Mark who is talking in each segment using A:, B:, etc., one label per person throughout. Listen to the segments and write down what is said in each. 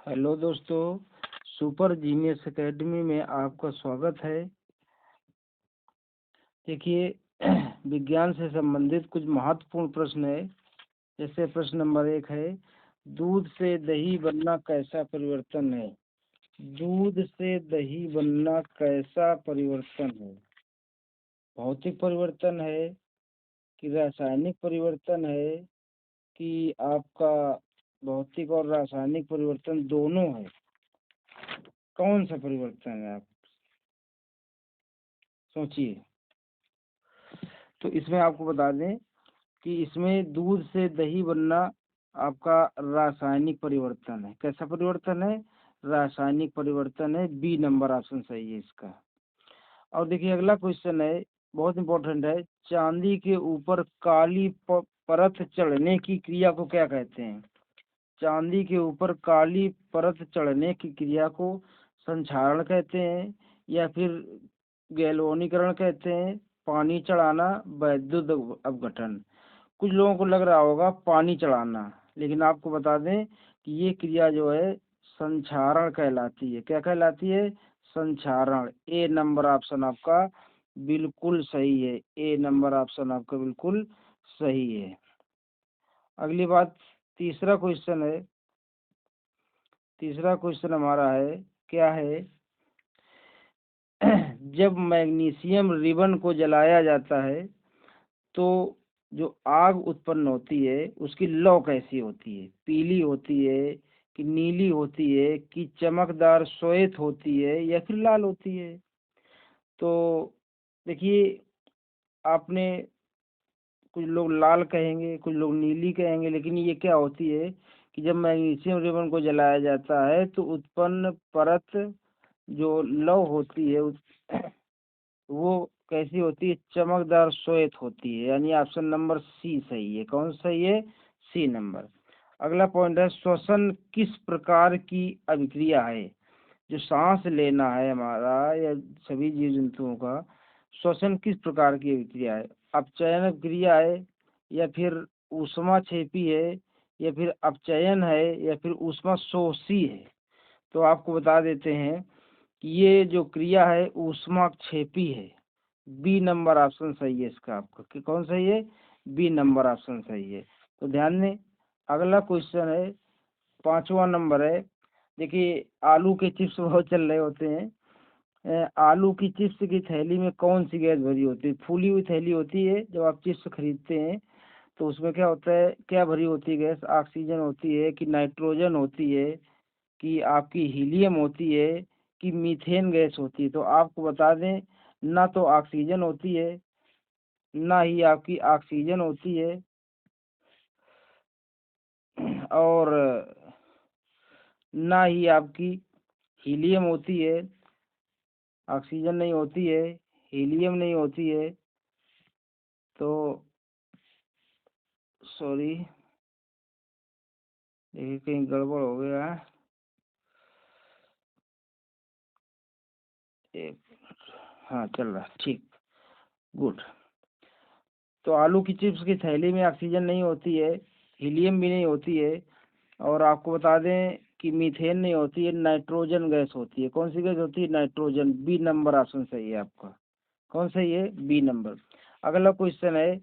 A: Hello दोस्तों, super genius academy में आपका स्वागत है। देखिए, विज्ञान से संबंधित कुछ महत्वपूर्ण प्रश्न है। जैसे प्रश्न नंबर 1 है, दूध से दही बनना कैसा परिवर्तन है? दूध से दही बनना कैसा परिवर्तन है? भौतिक परिवर्तन है कि रासायनिक परिवर्तन है कि आपका भौतिक और रासायनिक परिवर्तन दोनों है? कौन सा परिवर्तन है? आप सोचिए। तो इसमें आपको बता दें कि इसमें दूध से दही बनना आपका रासायनिक परिवर्तन है। कैसा परिवर्तन है? रासायनिक परिवर्तन है। बी नंबर ऑप्शन सही है इसका। और देखिए, अगला क्वेश्चन है, बहुत इंपॉर्टेंट है। चांदी के ऊपर काली परत चढ़ने की क्रिया को क्या कहते हैं? चांदी के ऊपर काली परत चढ़ने की क्रिया को संक्षारण कहते हैं, या फिर गैल्वेनीकरण कहते हैं, पानी चढ़ाना, वैद्युत अपघटन। कुछ लोगों को लग रहा होगा पानी चढ़ाना, लेकिन आपको बता दें कि ये क्रिया जो है संक्षारण कहलाती है। क्या कहलाती है? संक्षारण। ए नंबर ऑप्शन आपका बिल्कुल सही है। ए नंबर ऑप्शन आपका बिल्कुल सही है। अगली बात, तीसरा क्वेश्चन है। तीसरा क्वेश्चन हमारा है, क्या है? जब मैग्नीशियम रिबन को जलाया जाता है तो जो आग उत्पन्न होती है उसकी लौ कैसी होती है? पीली होती है कि नीली होती है कि चमकदार श्वेत होती है या फिर लाल होती है? तो देखिए, आपने कुछ लोग लाल कहेंगे, कुछ लोग नीली कहेंगे, लेकिन ये क्या होती है कि जब मैग्नीशियम रिबन को जलाया जाता है तो उत्पन्न परत जो लौ होती है वो कैसी होती है? चमकदार श्वेत होती है। यानी ऑप्शन नंबर सी सही है। कौन सही है? सी नंबर। अगला पॉइंट है, श्वसन किस प्रकार की अभिक्रिया है? जो सांस लेना है हमारा या सभी जीव जंतुओं का, श्वसन किस प्रकार की अभिक्रिया है? अपचयन अभिक्रिया है, या फिर ऊष्मा छेपी है, या फिर अपचयन है, या फिर ऊष्मा शोषी है? तो आपको बता देते हैं कि ये जो क्रिया है ऊष्मा छेपी है। बी नंबर ऑप्शन सही है इसका आपका। कि कौन सही है? बी नंबर ऑप्शन सही है। तो ध्यान दें, अगला क्वेश्चन है, 5वां नंबर है। देखिए, आलू के चिप्स बहुत चल रहे होते हैं। आलू की चिप्स की थैली में कौन सी गैस भरी होती है? फूली हुई थैली होती है जब आप चिप्स खरीदते हैं, तो उसमें क्या होता है, क्या भरी होती है गैस? ऑक्सीजन होती है कि नाइट्रोजन होती है कि आपकी हीलियम होती है कि मीथेन गैस होती है? तो आपको बता दें, ना तो ऑक्सीजन होती है, ना ही आपकी ऑक्सीजन होती है, और ना ही आपकी हीलियम होती है। ऑक्सीजन नहीं होती है, हीलियम नहीं होती है। तो सॉरी, देखिए कहीं गड़बड़ हो गया है। एक, हाँ चल रहा है, ठीक, गुड। तो आलू की चिप्स की थैली में ऑक्सीजन नहीं होती है, हीलियम भी नहीं होती है, और आपको बता दें कि मीथेन नहीं होती है, नाइट्रोजन गैस होती है। कौन सी गैस होती है? नाइट्रोजन। बी नंबर ऑप्शन सही है आपका। कौन सही है? B number. अगला क्वेश्चन है,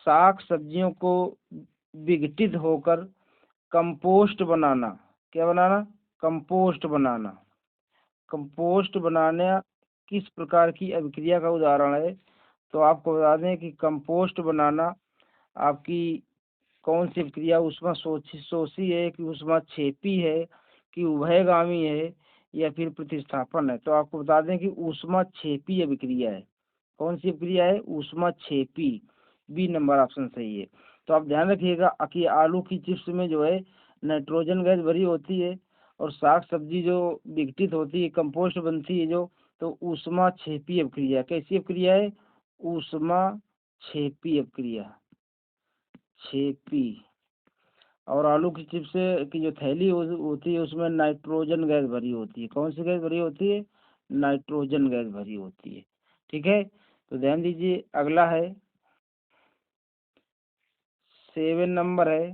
A: साग सब्जियों को विघटित होकर कंपोस्ट बनाना। क्या बनाना? कंपोस्ट बनाना। कंपोस्ट बनाना किस प्रकार की अभिक्रिया का उदाहरण है? तो आपको बता दें कि कंपोस्ट बनाना आपकी कौन सी अभिक्रिया, ऊष्मा शोषी है कि ऊष्मा छेपी है कि उभयगामी है या फिर प्रतिस्थापन है? तो आपको बता दें कि ऊष्मा छेपी अभिक्रिया है। कौन सी अभिक्रिया है? ऊष्मा छेपी। बी नंबर ऑप्शन सही है। तो आप ध्यान रखिएगा कि आलू की चिप्स में जो है नाइट्रोजन गैस भरी होती है, और साग सब्जी जो विघटित होती है, कंपोस्ट बनती है जो, तो ऊष्मा छेपी अभिक्रिया। कैसी अभिक्रिया है? ऊष्मा छेपी अभिक्रिया। छेपी। और आलू की चिप्स की जो थैली होती है उसमें नाइट्रोजन गैस भरी होती है। कौन सी गैस भरी होती है? नाइट्रोजन गैस भरी होती है। ठीक है, तो ध्यान दीजिए। अगला है, 7 नंबर है।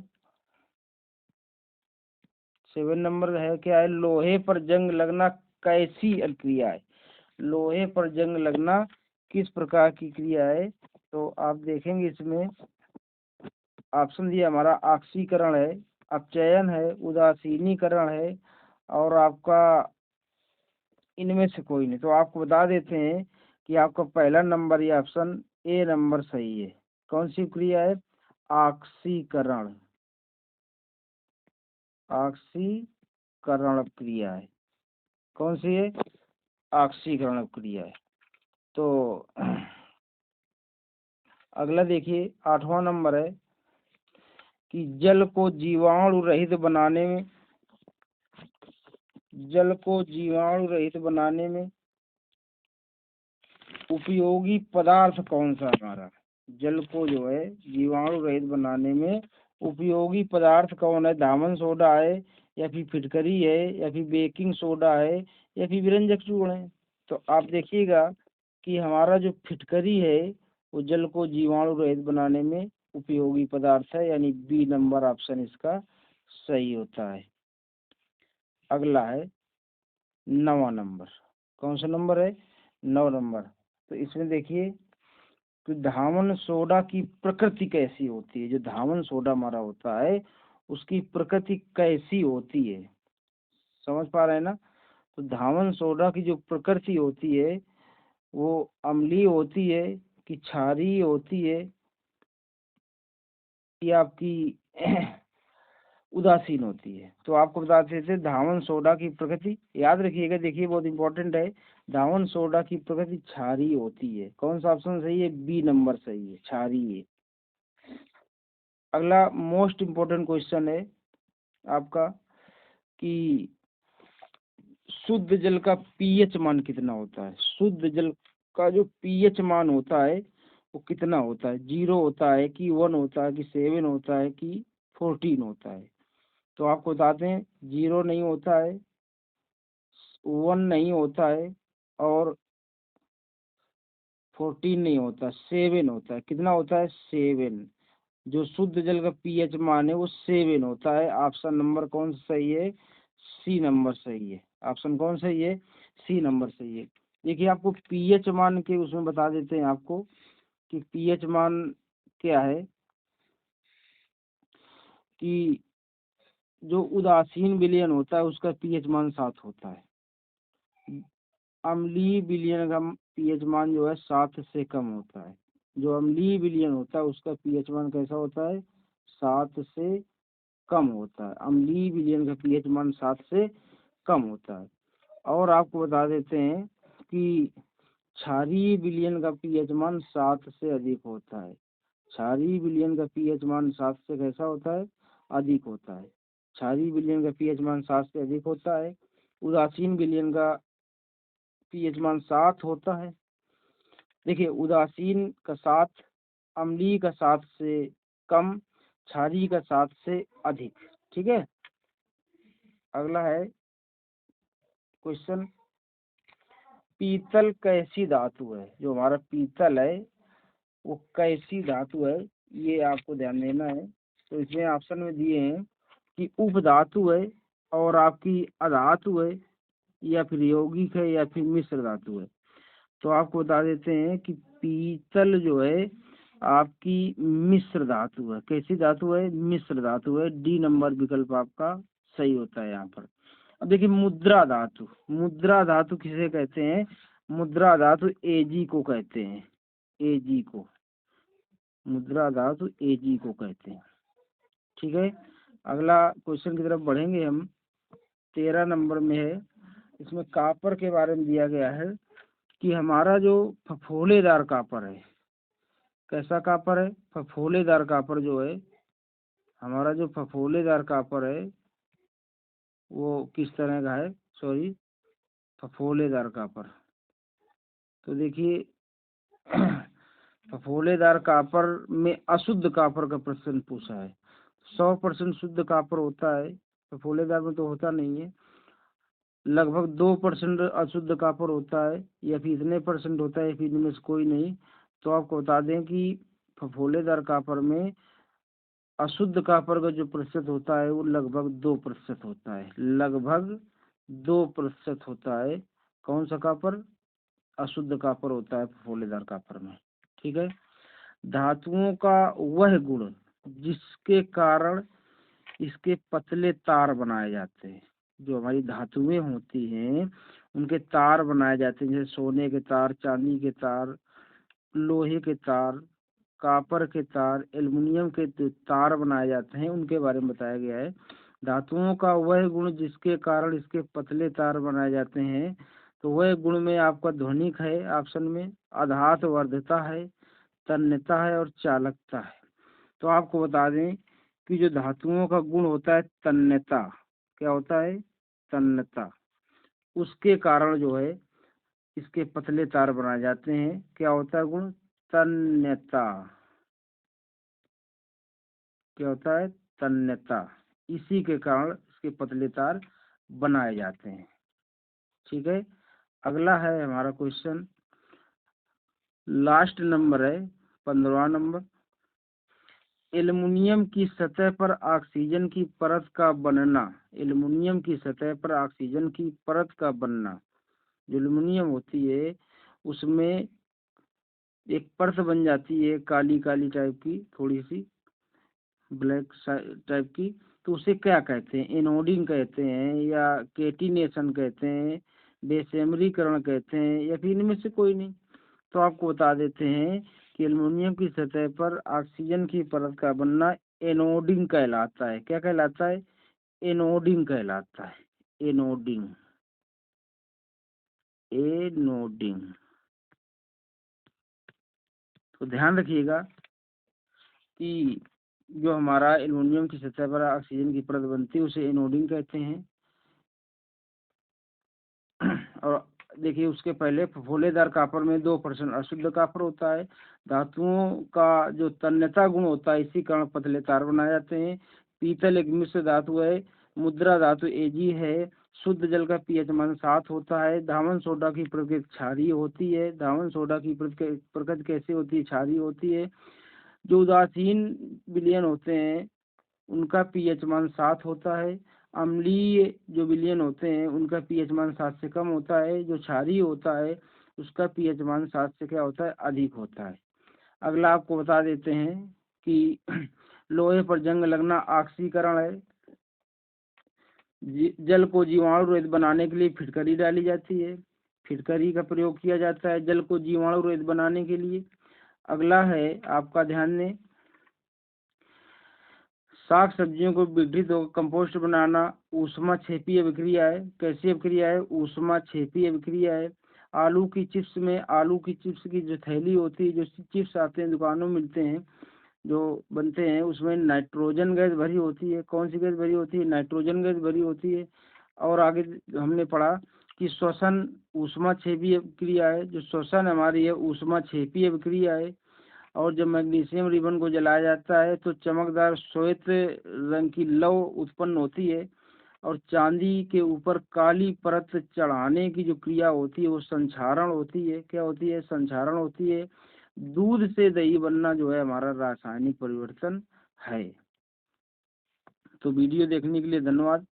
A: 7 नंबर है क्या है, लोहे पर जंग लगना कैसी क्रिया है। लोहे पर जंग लगना किस प्रकार की क्रिया है। तो आप देखेंगे इसमें ऑप्शन दिया हमारा ऑक्सीकरण है, अपचयन है, उदासीनीकरण है, और आपका इनमें से कोई नहीं। तो आपको बता देते हैं कि आपका पहला नंबर ये ऑप्शन ए नंबर सही है। कौन सी क्रिया है, ऑक्सीकरण, ऑक्सीकरण क्रिया है। कौन सी है, ऑक्सीकरण क्रिया है। तो अगला देखिए 8वां नंबर है कि जल को जीवाणु रहित बनाने में, जल को जीवाणु रहित बनाने में उपयोगी पदार्थ कौन सा हमारा। जल को जो है जीवाणु रहित बनाने में उपयोगी पदार्थ कौन है, धामन सोडा है, या फिर फिटकरी है, या फिर बेकिंग सोडा है, या फिर विरंजक चूर्ण है। तो आप देखिएगा कि हमारा जो फिटकरी है वो जल को जीवाणु रहित बनाने में उपयोगी पदार्थ है, यानी बी नंबर ऑप्शन इसका सही होता है। अगला है 9वां नंबर। कौन सा नंबर है, 9 नंबर। तो इसमें देखिए कि धामन सोडा की प्रकृति कैसी होती है। जो धामन सोडा हमारा होता है उसकी प्रकृति कैसी होती है, समझ पा रहे हैं ना। तो धामन सोडा की जो प्रकृति होती है वो अम्लीय होती है कि क्षारीय होती है, कि आपकी उदासीन होती है। तो आपको बता देते थे धामन सोडा की प्रकृति याद रखिएगा, देखिए बहुत इंपॉर्टेंट है। धामन सोडा की प्रकृति क्षारीय होती है। कौन सा ऑप्शन सही है, बी नंबर सही है, क्षारीय। अगला मोस्ट इम्पोर्टेंट क्वेश्चन है आपका कि शुद्ध जल का पीएच मान कितना होता है। शुद्ध जल का जो पीएच मान होता है वो कितना होता है, 0 होता है कि 1 होता है कि 7 होता है कि 14 होता है। तो आपको बताते हैं 0 नहीं होता है, 1 नहीं होता है, और 14 नहीं होता, 7 होता है। कितना होता है, 7। जो शुद्ध जल का पीएच मान है वो 7 होता है। ऑप्शन नंबर कौन सा सही है, सी नंबर सही है। ऑप्शन कौन सही है, सी नंबर सही है। देखिए आपको पीएच मान के उसमें बता देते हैं आपको कि पीएच मान क्या है, कि जो उदासीन विलयन होता है उसका पीएच मान 7 होता है। अम्लीय विलयन का पीएच मान जो है 7 से कम होता है। जो अम्लीय विलयन होता है उसका पीएच मान कैसा होता है, 7 से कम होता है। अम्लीय विलयन का पीएच मान 7 से कम होता है। और आपको बता देते हैं कि क्षारीय विलयन का पीएच मान 7 से अधिक होता है। क्षारीय विलयन का पीएच मान 7 से कैसा होता है, अधिक होता है। क्षारीय विलयन का पीएच मान 7 से अधिक होता है। उदासीन विलयन का पीएच मान 7 होता है। देखिए उदासीन का 7, अम्लीय का 7 से कम, क्षारीय का 7 से अधिक। ठीक है। अगला है क्वेश्चन, पीतल कैसी धातु है। जो हमारा पीतल है वो कैसी धातु है, ये आपको ध्यान देना है। तो इसमें ऑप्शन में दिए हैं कि उपधातु है, और आपकी अधातु है, या फिर यौगिक है, या फिर मिश्र धातु है। तो आपको बता देते हैं कि पीतल जो है आपकी मिश्र धातु है। कैसी धातु है, मिश्र धातु है। डी नंबर विकल्प आपका सही होता है यहाँ पर। अब देखिए मुद्रा धातु, मुद्रा धातु किसे कहते हैं, मुद्रा धातु एजी को कहते हैं, एजी को, मुद्रा धातु एजी को कहते हैं। ठीक है। अगला क्वेश्चन की तरफ बढ़ेंगे हम। 13 नंबर में है, इसमें कापर के बारे में दिया गया है कि हमारा जो फफोलेदार कापर है, कैसा कापर है, फफोलेदार कापर जो है, हमारा जो फफोलेदार कापर है वो किस तरह का है, सॉरी फफोलेदार कापर। तो देखिए फफोलेदार कापर में अशुद्ध कापर का प्रश्न पूछा है। 100% शुद्ध कापर होता है, फफोलेदार में तो होता नहीं है। लगभग 2% अशुद्ध कापर होता है, या फिर इतने % होता है, या फिर इनमें से कोई नहीं। तो आपको बता दें कि फफोलेदार कापर में अशुद्ध कॉपर का जो प्रतिशत होता है वो लगभग 2% होता है, लगभग 2% होता है। कौन सा कॉपर? अशुद्ध कॉपर होता है फफोलेदार कॉपर में। ठीक है। धातुओं का वह गुण जिसके कारण इसके पतले तार बनाए जाते हैं। जो हमारी धातुएं होती हैं उनके तार बनाए जाते हैं, जैसे सोने के तार, चांदी के तार, लोहे के तार, कॉपर के तार, एल्युमिनियम के तार बनाए जाते हैं, उनके बारे में बताया गया है। धातुओं का वह गुण जिसके कारण इसके पतले तार बनाए जाते हैं, तो वह गुण में आपका ध्वनिक है ऑप्शन में, आधात वर्धता है, तन्यता है और चालकता है। तो आपको बता दें कि जो धातुओं का गुण होता है तन्यता, क्या होता है? तन्यता। उसके कारण जो है इसके पतले तार बनाए जाते हैं। क्या होता है गुण? तन्यता। क्या होता है? तन्यता। इसी के कारण इसके पतले तार बनाए जाते हैं। ठीक है। अगला है हमारा क्वेश्चन, लास्ट नंबर है 15वां नंबर। एल्युमिनियम की सतह पर ऑक्सीजन की परत का बनना, एल्युमिनियम की सतह पर ऑक्सीजन की परत का बनना, जो एल्युमिनियम होती है उसमें एक परत बन जाती है काली काली टाइप की, थोड़ी सी ब्लैक टाइप की, तो उसे क्या कहते हैं? एनोडिंग कहते हैं, या केटिनेशन कहते हैं, बेसेमरीकरण कहते हैं, या फिर इनमें से कोई नहीं। तो आपको बता देते हैं कि एल्युमिनियम की सतह पर ऑक्सीजन की परत का बनना एनोडिंग कहलाता है। क्या कहलाता है? एनोडिंग कहलाता है। Anoding, anoding. तो ध्यान रखिएगा कि जो हमारा एल्युमिनियम की सतह पर ऑक्सीजन की परत बनती है उसे एनोडिंग कहते हैं। और देखिए उसके पहले फफोलेदार कॉपर में 2% अशुद्ध कॉपर होता है। धातुओं का जो तन्यता गुण होता है इसी कारण पतले तार बनाए जाते हैं। पीतल एक मिश्र धातु है, मुद्रा धातु एजी है, शुद्ध जल का पीएच मान 7 होता है। धावन सोडा की प्रकृति क्षारीय होती है। धावन सोडा की प्रकृति कैसे होती है? क्षारीय होती है। जो उदासीन विलयन होते हैं उनका पीएच मान 7 होता है। अम्लीय जो विलयन होते हैं उनका पीएच मान 7 से कम होता है। जो क्षारीय होता है उसका पीएच मान 7 से क्या होता है? अधिक होता है। अगला आपको बता देते हैं कि लोहे पर जंग लगना ऑक्सीकरण है। जल को जीवाणु रहित बनाने के लिए फिटकरी डाली जाती है। फिटकरी का प्रयोग किया जाता है जल को जीवाणु रहित बनाने के लिए। अगला है आपका ध्यान दें, साग सब्जियों को विघटित होकर कंपोस्ट बनाना ऊष्मा क्षेपीय अभिक्रिया है। कैसी अभिक्रिया है? ऊष्मा क्षेपीय अभिक्रिया है। आलू की चिप्स में, आलू की चिप्स की जो थैली होती है, जो चिप्स आते हैं दुकानों में मिलते हैं जो बनते हैं, उसमें नाइट्रोजन गैस भरी होती है। कौन सी गैस भरी होती है? नाइट्रोजन गैस भरी होती है। और आगे हमने पढ़ा कि श्वसन ऊष्मा क्षेपीय अभिक्रिया है। जो श्वसन हमारी है ऊष्मा क्षेपीय अभिक्रिया है। और जब मैग्नीशियम रिबन को जलाया जाता है तो चमकदार श्वेत रंग की लौ उत्पन्न होती है। और चांदी के ऊपर काली परत चढ़ाने की जो क्रिया होती है वो संक्षारण होती है। क्या होती है? संक्षारण होती है। दूध से दही बनना जो है हमारा रासायनिक परिवर्तन है। तो वीडियो देखने के लिए धन्यवाद।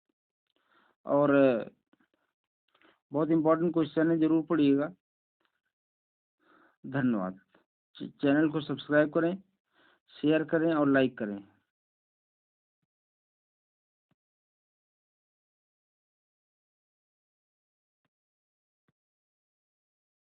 A: और बहुत इंपॉर्टेंट क्वेश्चन है, जरूर पढ़िएगा। धन्यवाद। चैनल को सब्सक्राइब करें, शेयर करें और लाइक करें।